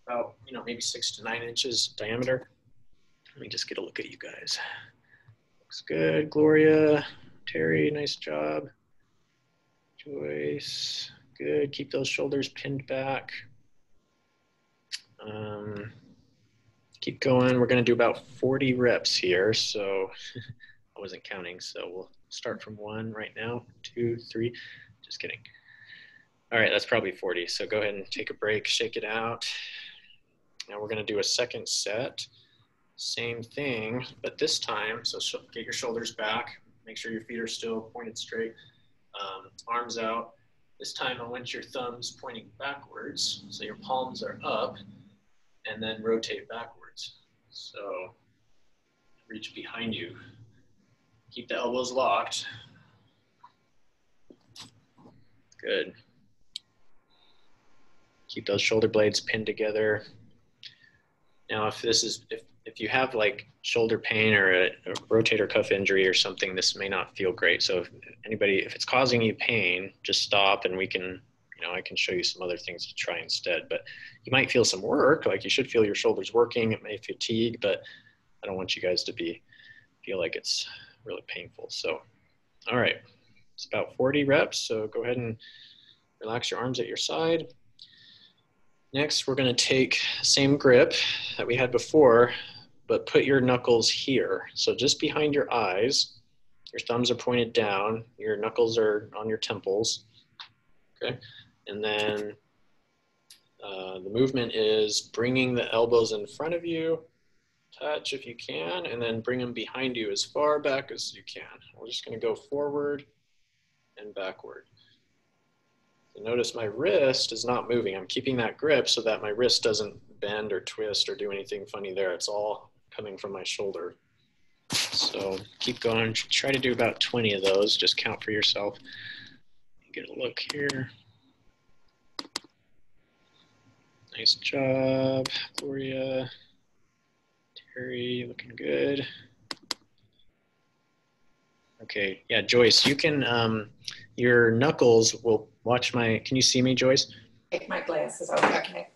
[SPEAKER 1] about, you know, maybe 6 to 9 inches diameter. Let me just get a look at you guys. Looks good. Gloria, Terry, nice job. Joyce, good. Keep those shoulders pinned back. Keep going. We're going to do about 40 reps here. So I wasn't counting. So we'll start from 1 right now. 2, 3. Just kidding. All right, that's probably 40. So go ahead and take a break, shake it out. Now we're going to do a second set. Same thing, but this time, so get your shoulders back. Make sure your feet are still pointed straight. Arms out. This time I want your thumbs pointing backwards. So your palms are up, and then rotate backwards. So reach behind you. Keep the elbows locked. Good. Keep those shoulder blades pinned together. Now, if you have like shoulder pain or a rotator cuff injury or something, this may not feel great. So if it's causing you pain, just stop and we can, you know, I can show you some other things to try instead. But you might feel some work, like you should feel your shoulders working. It may fatigue, but I don't want you guys to feel like it's really painful. So, all right, it's about 40 reps. So go ahead and relax your arms at your side. Next, we're going to take the same grip that we had before, but put your knuckles here. So just behind your eyes, your thumbs are pointed down, your knuckles are on your temples, okay? And then the movement is bringing the elbows in front of you, touch if you can, and then bring them behind you as far back as you can. We're just going to go forward and backward. So notice my wrist is not moving. I'm keeping that grip so that my wrist doesn't bend or twist or do anything funny there. It's all coming from my shoulder. So keep going. Try to do about 20 of those. Just count for yourself. Get a look here. Nice job, Gloria. Terry, looking good. Okay, yeah, Joyce, you can, your knuckles will watch can you see me, Joyce?
[SPEAKER 6] Take my glasses off, okay.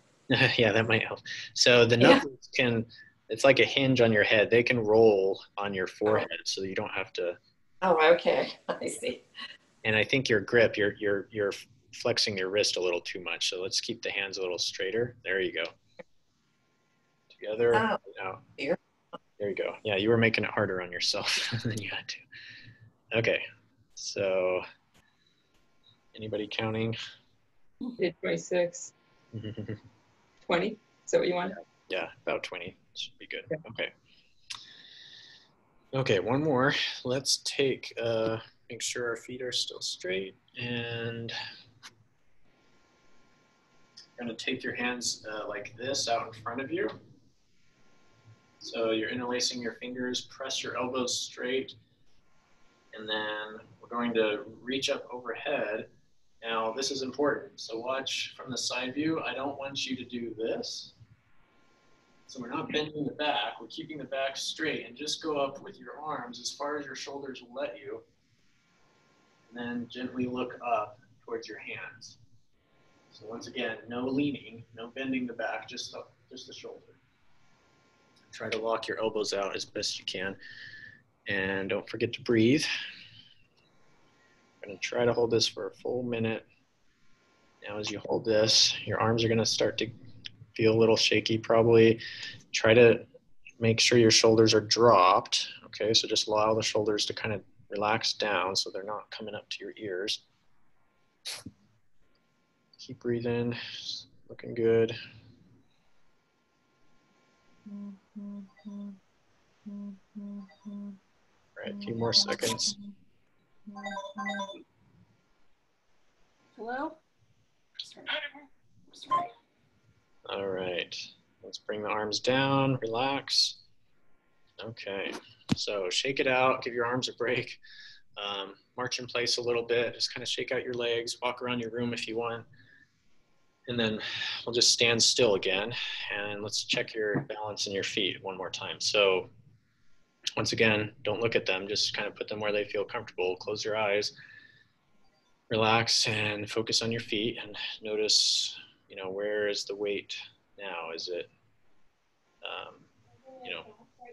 [SPEAKER 1] Yeah, that might help. So the knuckles it's like a hinge on your head. They can roll on your forehead, so you don't have to.
[SPEAKER 6] Oh, okay, I see.
[SPEAKER 1] And I think your grip, you're flexing your wrist a little too much. So let's keep the hands a little straighter. There you go. Together, out.
[SPEAKER 6] Here.
[SPEAKER 1] There you go. Yeah, you were making it harder on yourself than you had to. Okay, so anybody counting?
[SPEAKER 3] Did 26. 20. Is that what you want?
[SPEAKER 1] Yeah, about 20 should be good.
[SPEAKER 3] Yeah.
[SPEAKER 1] Okay. Okay, one more. Let's take, make sure our feet are still straight, and you're going to take your hands like this out in front of you. So you're interlacing your fingers, press your elbows straight, and then we're going to reach up overhead. Now, this is important. So watch from the side view. I don't want you to do this. So we're not bending the back. We're keeping the back straight, and just go up with your arms as far as your shoulders will let you. And then gently look up towards your hands. So once again, no leaning, no bending the back, just the shoulder. Try to lock your elbows out as best you can. And don't forget to breathe. I'm going to try to hold this for a full minute. Now as you hold this, your arms are going to start to feel a little shaky probably. Try to make sure your shoulders are dropped. Okay, so just allow the shoulders to kind of relax down so they're not coming up to your ears. Keep breathing, looking good. All right, a few more seconds.
[SPEAKER 5] Hello?
[SPEAKER 1] All right, let's bring the arms down, relax. Okay, so shake it out, give your arms a break. March in place a little bit, just kind of shake out your legs, walk around your room if you want. And then we'll just stand still again, and let's check your balance in your feet one more time. So once again, don't look at them, just kind of put them where they feel comfortable. Close your eyes, relax, and focus on your feet, and notice, you know, where is the weight now? Is it, you know,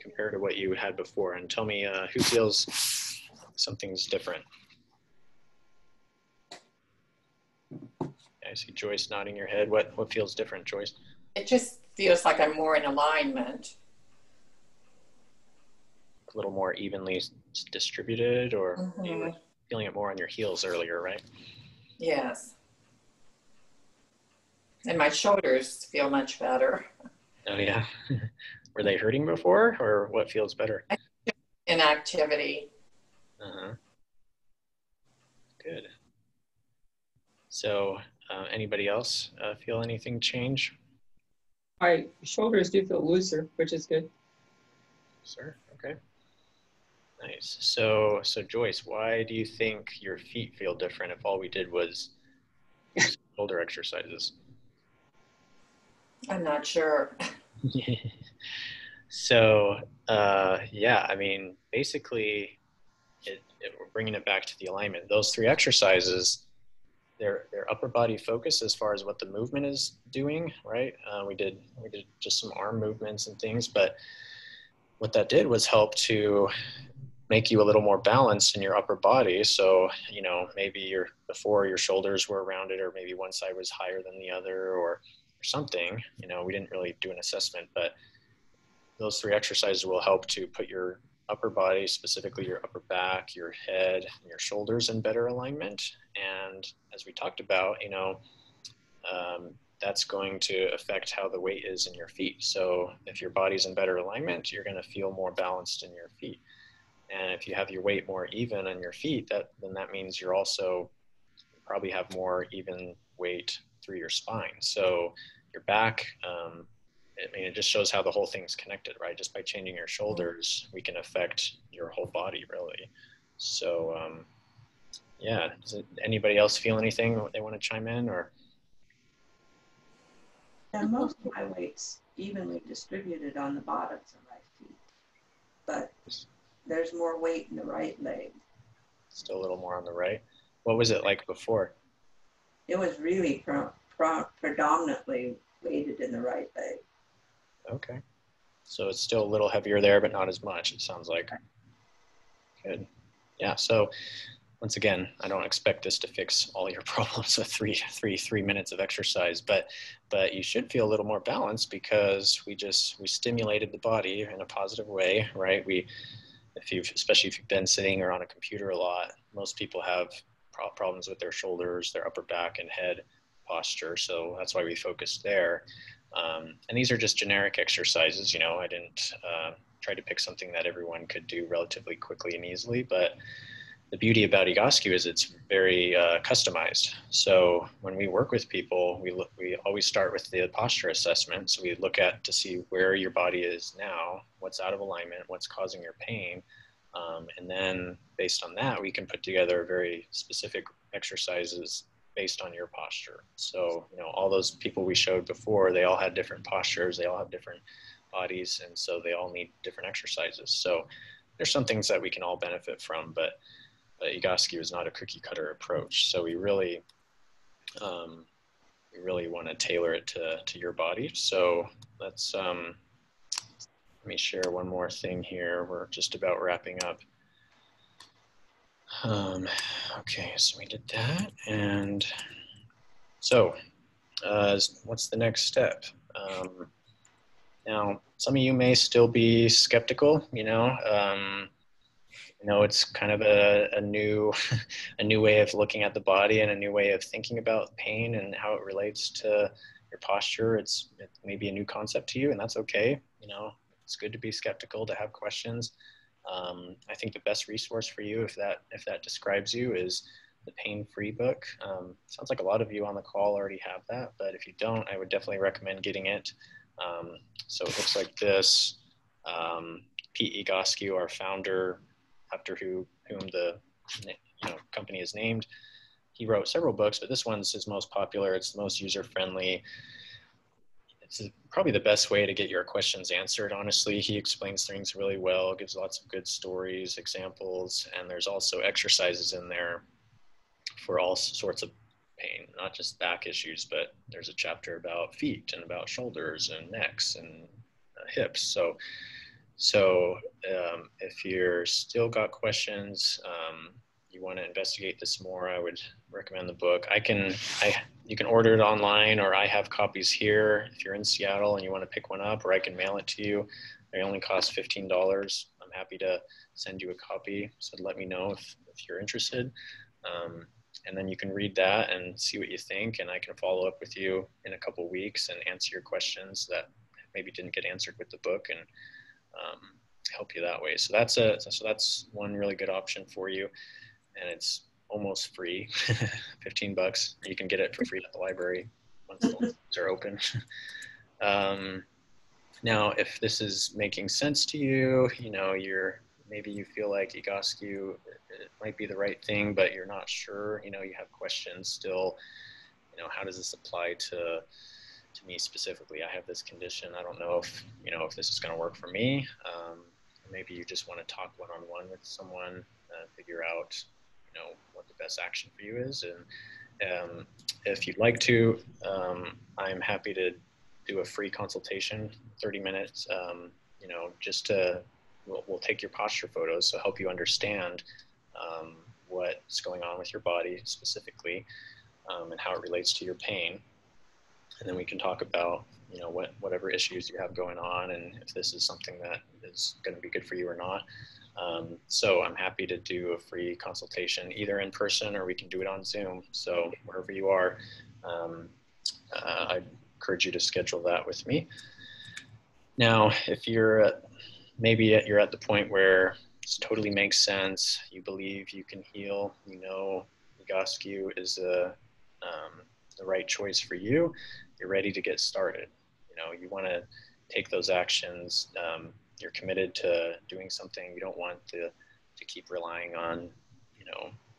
[SPEAKER 1] compared to what you had before? And tell me who feels something's different. I see Joyce nodding your head. What feels different, Joyce?
[SPEAKER 6] It just feels like I'm more in alignment.
[SPEAKER 1] A little more evenly distributed, or you were feeling it more on your heels earlier, right?
[SPEAKER 6] Yes. And my shoulders feel much better.
[SPEAKER 1] Oh yeah. Were they hurting before, or what feels better?
[SPEAKER 6] Inactivity.
[SPEAKER 1] Good. So anybody else feel anything change?
[SPEAKER 3] My shoulders do feel looser, which is good.
[SPEAKER 1] Sir, okay. Nice. So Joyce, why do you think your feet feel different if all we did was shoulder exercises?
[SPEAKER 6] I'm not sure.
[SPEAKER 1] So yeah, I mean, basically, we're bringing it back to the alignment. Those three exercises, they're upper body focus as far as what the movement is doing, right? We did just some arm movements and things, but what that did was help to make you a little more balanced in your upper body. So, you know, maybe before your shoulders were rounded, or maybe one side was higher than the other, or something. You know, we didn't really do an assessment, but those three exercises will help to put your upper body, specifically your upper back, your head, and your shoulders in better alignment. And as we talked about, you know, that's going to affect how the weight is in your feet. So if your body's in better alignment, you're going to feel more balanced in your feet. And if you have your weight more even on your feet, then that means you probably have more even weight through your spine. So your back, I mean, it just shows how the whole thing's connected, right? Just by changing your shoulders, we can affect your whole body, really. So, yeah. Does anybody else feel anything they want to chime in, or?
[SPEAKER 4] And most of my weight's evenly distributed on the bottoms of my feet, but there's more weight in the right leg.
[SPEAKER 1] Still a little more on the right. What was it like before?
[SPEAKER 4] It was really predominantly weighted in the right leg.
[SPEAKER 1] Okay. So it's still a little heavier there, but not as much, it sounds like. Good. Yeah, so once again, I don't expect this to fix all your problems with three minutes of exercise, but you should feel a little more balanced, because we stimulated the body in a positive way, right? Especially if you've been sitting or on a computer a lot, most people have problems with their shoulders, their upper back and head posture. So that's why we focus there. And these are just generic exercises. You know, I didn't try to pick something that everyone could do relatively quickly and easily, but the beauty about Egoscue is it's very customized. So when we work with people, we always start with the posture assessment. So we look at to see where your body is now, what's out of alignment, what's causing your pain. And then based on that, we can put together very specific exercises based on your posture. So, you know, all those people we showed before, they all had different postures, they all have different bodies, and so they all need different exercises. So there's some things that we can all benefit from, but Egoscue is not a cookie cutter approach. So we really want to tailor it to your body. So let's, let me share one more thing here. We're just about wrapping up. Okay, so we did that. And so what's the next step? Now, some of you may still be skeptical, you know, it's kind of a new, a new way of looking at the body and a new way of thinking about pain and how it relates to your posture. It may be a new concept to you, and that's okay. You know, it's good to be skeptical, to have questions. I think the best resource for you, if that describes you, is the Pain-Free book. Sounds like a lot of you on the call already have that, but if you don't, I would definitely recommend getting it. So it looks like this. Pete Egoscue, our founder, after whom the company is named, he wrote several books, but this one's his most popular. It's the most user-friendly. It's probably the best way to get your questions answered, honestly. He explains things really well, gives lots of good stories, examples, and there's also exercises in there for all sorts of pain, not just back issues, but there's a chapter about feet and about shoulders and necks and hips. So if you're still got questions, you want to investigate this more, I would recommend the book. You can order it online, or I have copies here if you're in Seattle and you want to pick one up, or I can mail it to you. They only cost $15. I'm happy to send you a copy, so let me know if you're interested. And then you can read that and see what you think, and I can follow up with you in a couple weeks and answer your questions that maybe didn't get answered with the book, and help you that way. So that's one really good option for you, and it's almost free, $15. You can get it for free at the library once the libraries are open. Now, if this is making sense to you, maybe you feel like Egoscue, it might be the right thing, but you're not sure, you have questions still, how does this apply to me specifically? I have this condition. I don't know if this is going to work for me. Maybe you just want to talk one-on-one with someone, figure out, what the best action for you is. And if you'd like to, I'm happy to do a free consultation, 30 minutes, we'll take your posture photos, so help you understand what's going on with your body specifically, and how it relates to your pain. And then we can talk about, whatever issues you have going on, and if this is something that is going to be good for you or not. So I'm happy to do a free consultation, either in person or we can do it on Zoom. So wherever you are, I encourage you to schedule that with me. Now, if you're at the point where this totally makes sense, you believe you can heal, Egoscue is the right choice for you, you're ready to get started. You want to take those actions. You're committed to doing something. You don't want to keep relying on,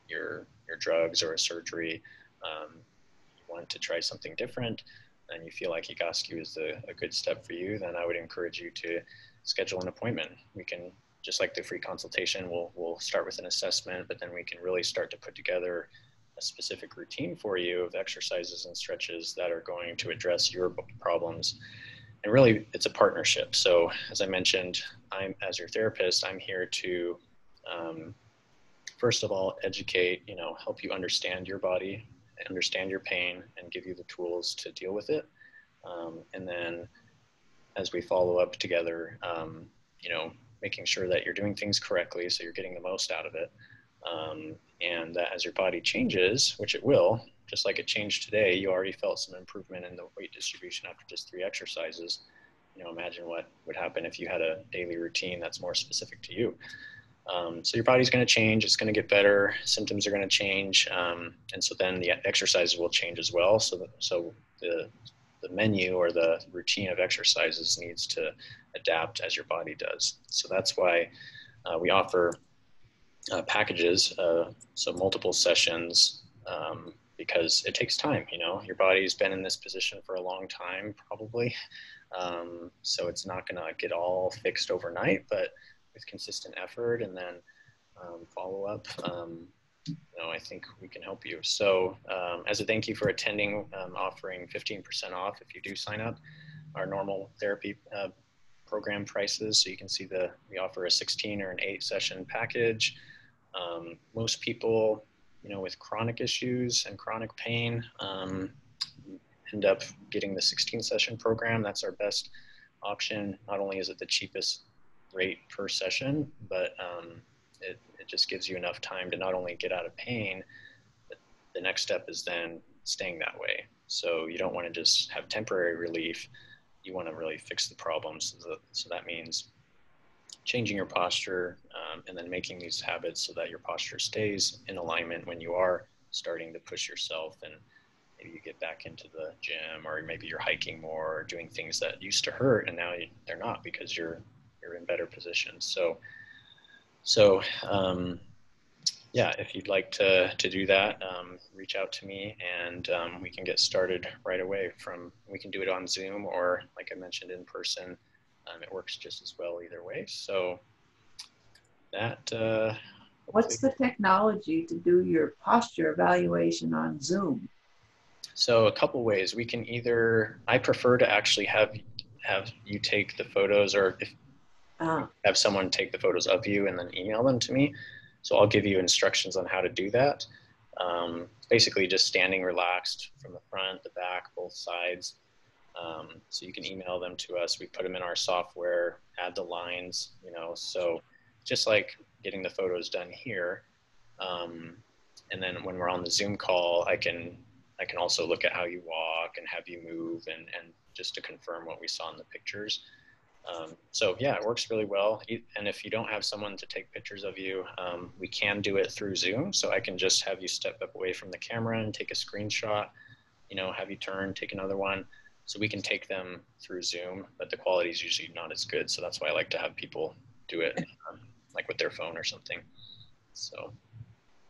[SPEAKER 1] your drugs or a surgery. You want to try something different, and you feel like Egoscue is a good step for you, then I would encourage you to schedule an appointment. We can, just like the free consultation, we'll start with an assessment, but then we can really start to put together a specific routine for you of exercises and stretches that are going to address your problems. And really, it's a partnership. So as I mentioned, as your therapist, I'm here to, first of all, educate, help you understand your body, understand your pain, and give you the tools to deal with it. And then as we follow up together, making sure that you're doing things correctly so you're getting the most out of it. And that as your body changes, which it will, just like it changed today, you already felt some improvement in the weight distribution after just 3 exercises. Imagine what would happen if you had a daily routine that's more specific to you. So your body's going to change. It's going to get better. Symptoms are going to change. And so then the exercises will change as well. So the menu or the routine of exercises needs to adapt as your body does. So that's why we offer packages, so multiple sessions, because it takes time. Your body's been in this position for a long time, probably. So it's not going to get all fixed overnight, but with consistent effort and then follow up, I think we can help you. So as a thank you for attending, offering 15% off if you do sign up, our normal therapy program prices. So you can see we offer a 16 or an 8 session package. Most people, with chronic issues and chronic pain, end up getting the 16 session program. That's our best option. Not only is it the cheapest rate per session, but it just gives you enough time to not only get out of pain, but the next step is then staying that way. So you don't want to just have temporary relief. You want to really fix the problems. So that means changing your posture and then making these habits so that your posture stays in alignment when you are starting to push yourself, and maybe you get back into the gym, or maybe you're hiking more or doing things that used to hurt and now they're not because you're in better positions. So yeah, if you'd like to do that, reach out to me and we can get started right away. We can do it on Zoom or, like I mentioned, in person. It works just as well either way. So that.
[SPEAKER 4] What's the technology to do your posture evaluation on Zoom?
[SPEAKER 1] So a couple ways. We can I prefer to actually have you take the photos, or have someone take the photos of you and then email them to me. So I'll give you instructions on how to do that. Basically just standing relaxed from the front, the back, both sides. So you can email them to us. We put them in our software, add the lines, so just like getting the photos done here. And then when we're on the Zoom call, I can also look at how you walk and have you move and just to confirm what we saw in the pictures. So yeah, it works really well. And if you don't have someone to take pictures of you, we can do it through Zoom. So I can just have you step up away from the camera and take a screenshot, have you turn, take another one. So we can take them through Zoom, but the quality is usually not as good. So that's why I like to have people do it like with their phone or something. So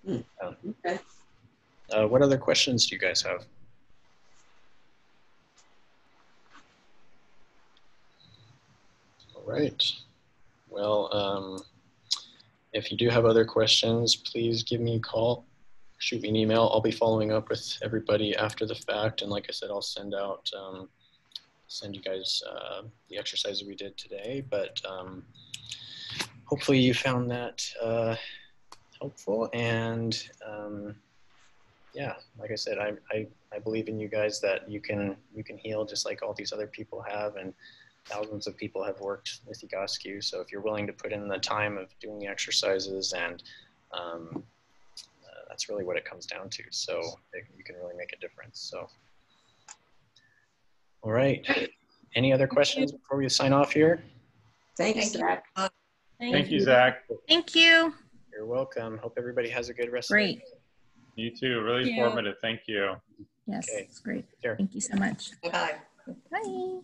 [SPEAKER 4] Okay.
[SPEAKER 1] What other questions do you guys have? All right. Well, if you do have other questions, please give me a call, shoot me an email. I'll be following up with everybody after the fact. And like I said, I'll send you guys the exercises we did today. But hopefully you found that helpful. And yeah, like I said, I believe in you guys that you can heal just like all these other people have, and thousands of people have worked with Egoscue. So if you're willing to put in the time of doing the exercises, and that's really what it comes down to. So you can really make a difference. So, all right. Any other questions before we sign off here?
[SPEAKER 4] Thanks, Zach.
[SPEAKER 7] Thank you, Zach.
[SPEAKER 5] Thank you.
[SPEAKER 1] You're welcome. Hope everybody has a good rest of
[SPEAKER 7] Great. You too. Really informative. Thank you.
[SPEAKER 8] Yes,
[SPEAKER 1] Okay.
[SPEAKER 8] it's great.
[SPEAKER 1] Sure.
[SPEAKER 8] Thank you so much.
[SPEAKER 6] Bye.
[SPEAKER 8] Bye.